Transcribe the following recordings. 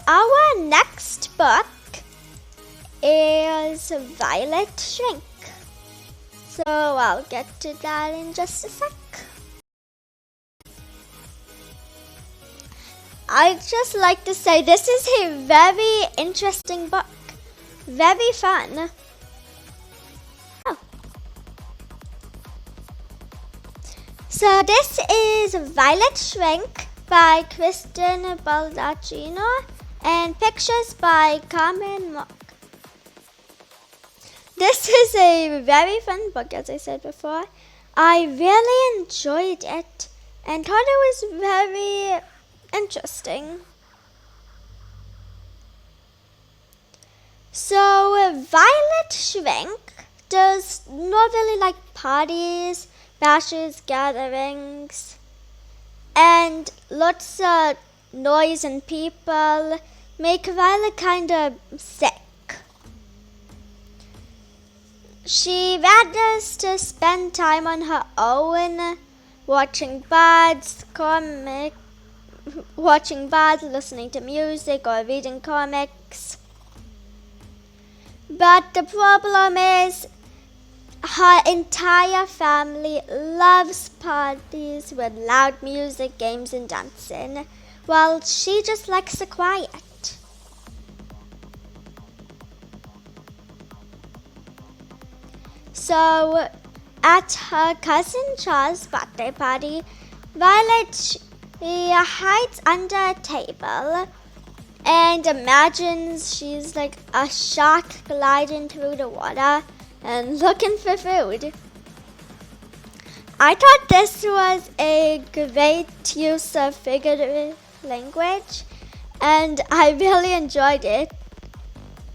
our next book is Violet Shrink. So I'll get to that in just a sec. I'd just like to say this is a very interesting book. Very fun. Oh. So this is Violet Shrink by Kristina Baldacchino and pictures by Carmen. This is a very fun book, as I said before. I really enjoyed it and thought it was very interesting. So Violet Shrink does not really like parties, bashes, gatherings, and lots of noise and people make Violet kind of sick. She rathers to spend time on her own, watching birds, listening to music, or reading comics. But the problem is her entire family loves parties with loud music, games, and dancing, while she just likes the quiet. So, at her cousin Charles' birthday party, Violet hides under a table and imagines she's like a shark gliding through the water and looking for food. I thought this was a great use of figurative language, and I really enjoyed it.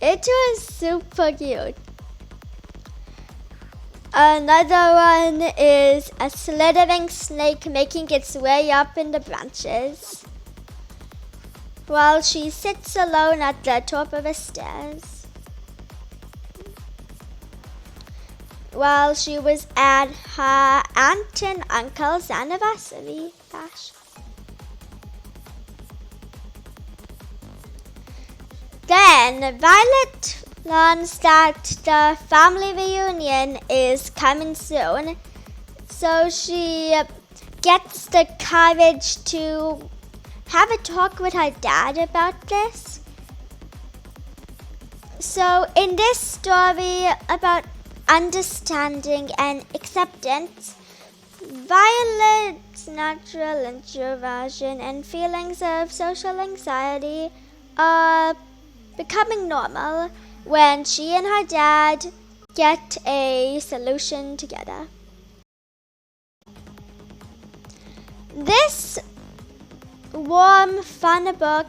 It was super cute. Another one is a slithering snake making its way up in the branches while she sits alone at the top of the stairs while she was at her aunt and uncle's anniversary bash. Then Violet learns that the family reunion is coming soon, so she gets the courage to have a talk with her dad about this. So in this story about understanding and acceptance, Violet's natural introversion and feelings of social anxiety are becoming normal when she and her dad get a solution together. This warm, fun book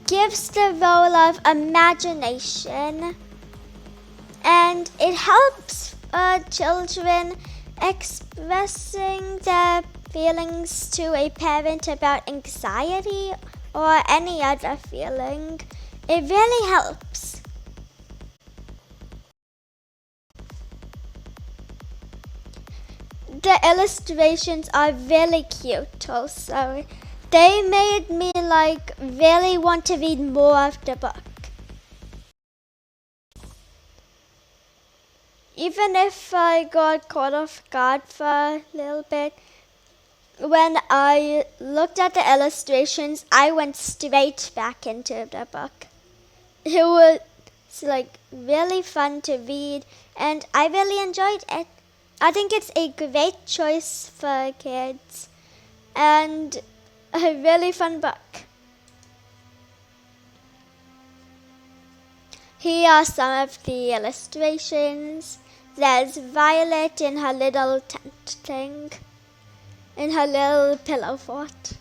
gives the role of imagination, and it helps children expressing their feelings to a parent about anxiety or any other feeling. It really helps. The illustrations are really cute also. They made me really want to read more of the book. Even if I got caught off guard for a little bit, when I looked at the illustrations, I went straight back into the book. It was really fun to read, and I really enjoyed it. I think it's a great choice for kids and a really fun book. Here are some of the illustrations. There's Violet in her little tent thing, in her little pillow fort.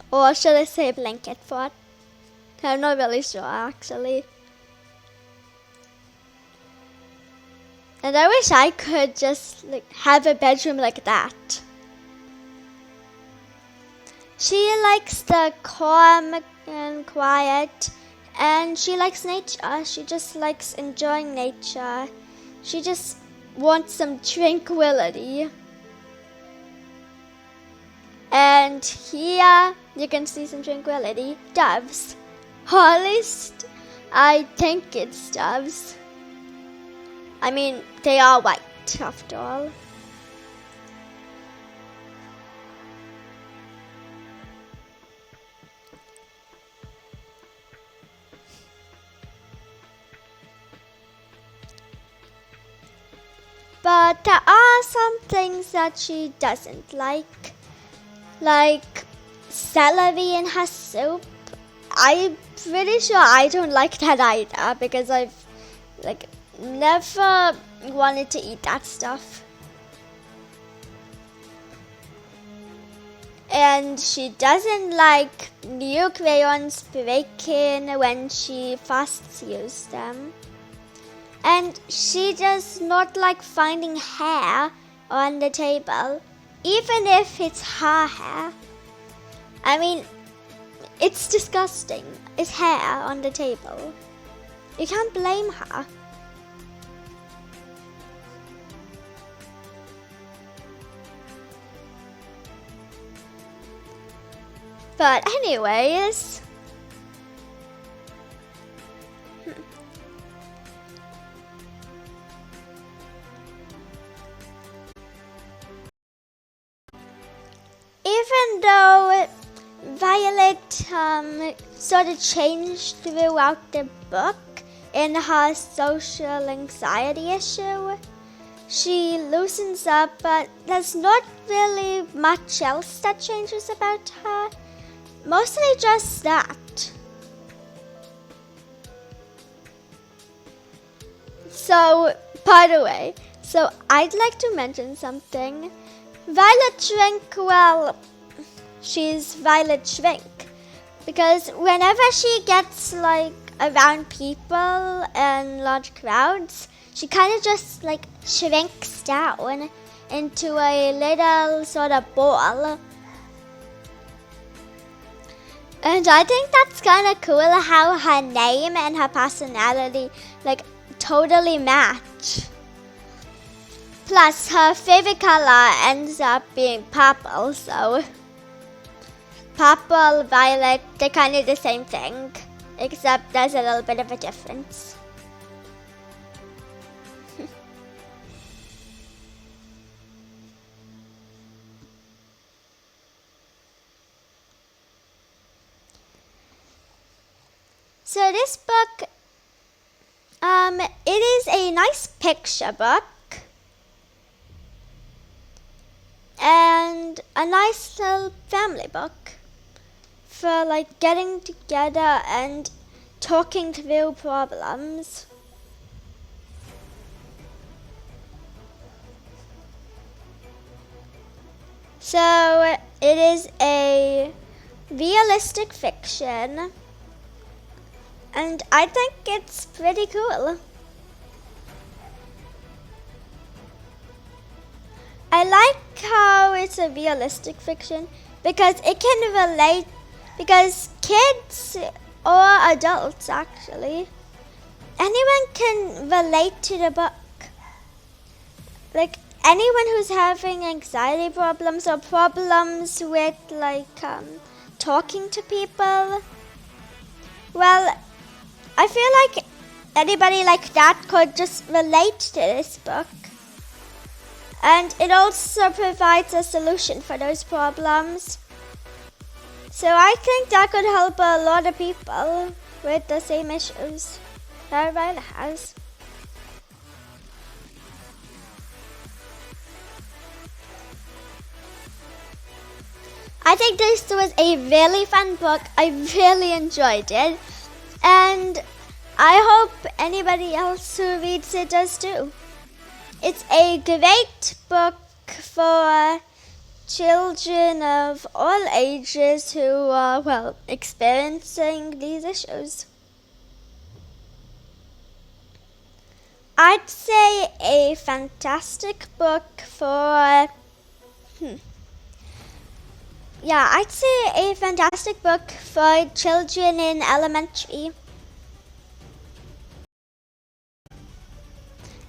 Or should I say blanket fort? I'm not really sure actually. And I wish I could just have a bedroom like that. She likes the calm and quiet, and she likes nature. She just likes enjoying nature. She just wants some tranquility. And here You can see some tranquility. Doves. Or at least I think it's doves. I mean, they are white after all. But there are some things that she doesn't like celery in her soup. I'm pretty sure I don't like that either because I've never wanted to eat that stuff. And she doesn't like new crayons breaking when she first used them. And she does not like finding hair on the table, even if it's her hair. I mean, it's disgusting. It's hair on the table. You can't blame her. But anyways, even though Violet sort of changed throughout the book in her social anxiety issue, she loosens up, but there's not really much else that changes about her. Mostly just that. So, by the way, I'd like to mention something. Violet Shrink, well, she's Violet Shrink. Because whenever she gets around people and large crowds, she kind of just shrinks down into a little sort of ball. And I think that's kind of cool how her name and her personality totally match. Plus, her favorite color ends up being purple, so purple, violet, they're kind of the same thing, except there's a little bit of a difference. So this book, it is a nice picture book and a nice little family book for getting together and talking through problems. So it is a realistic fiction. And I think it's pretty cool. I like how it's a realistic fiction because it can relate, because kids or adults actually, anyone can relate to the book. Anyone who's having anxiety problems or problems with talking to people, well, I feel like anybody like that could just relate to this book. And it also provides a solution for those problems. So I think that could help a lot of people with the same issues that Violet has. I think this was a really fun book. I really enjoyed it. And I hope anybody else who reads it does too. It's a great book for children of all ages who are, experiencing these issues. I'd say a fantastic book for... I'd say a fantastic book for children in elementary.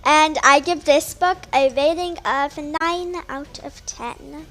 And I give this book a rating of 9 out of 10.